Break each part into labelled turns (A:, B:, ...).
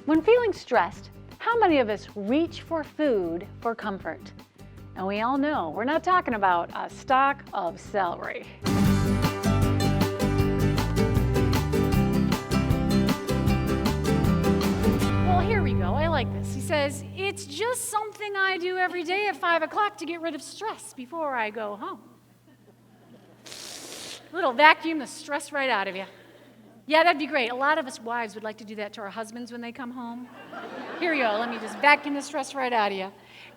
A: When feeling stressed, how many of us reach for food for comfort? And we all know we're not talking about a stalk of celery. Well, here we go. I like this. He says, it's just something I do every day at 5 o'clock to get rid of stress before I go home. Little vacuum the stress right out of you. Yeah, that'd be great. A lot of us wives would like to do that to our husbands when they come home. Here you go, let me just vacuum the stress right out of you.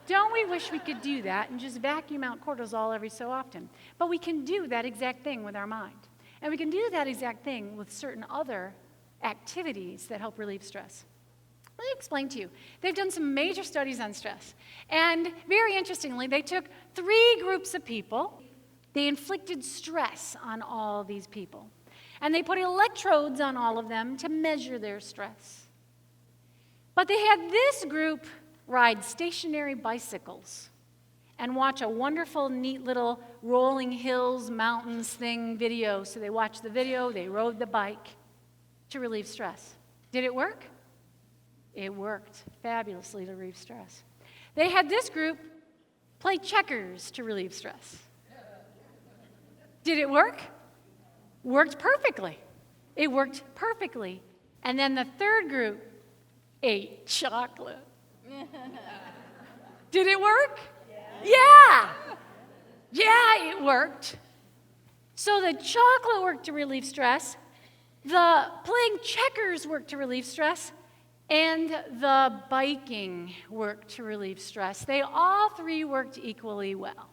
A: Don't we wish we could do that and just vacuum out cortisol every so often? But we can do that exact thing with our mind. And we can do that exact thing with certain other activities that help relieve stress. Let me explain to you. They've done some major studies on stress. And very interestingly, they took 3 groups of people. They inflicted stress on all these people. And they put electrodes on all of them to measure their stress. But they had this group ride stationary bicycles and watch a wonderful, neat little rolling hills, mountains thing video. So they watched the video, they rode the bike to relieve stress. Did it work? It worked fabulously to relieve stress. They had this group play checkers to relieve stress. Did it work? Worked perfectly. It worked perfectly. And then the third group ate chocolate. Did it work? Yeah. Yeah, it worked. So the chocolate worked to relieve stress, the playing checkers worked to relieve stress, and the biking worked to relieve stress. They all 3 worked equally well.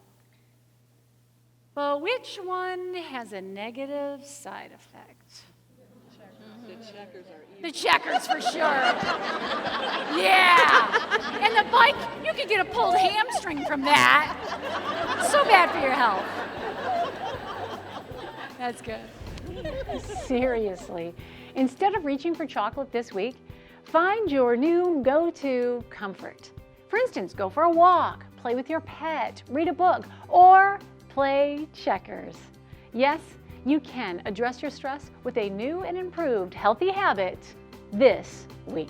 A: But which one has a negative side effect?
B: The checkers are evil.
A: The checkers, for sure. Yeah. And the bike, you could get a pulled hamstring from that. So bad for your health. That's good. Seriously. Instead of reaching for chocolate this week, find your new go-to comfort. For instance, go for a walk, play with your pet, read a book, or play checkers. Yes, you can address your stress with a new and improved healthy habit this week.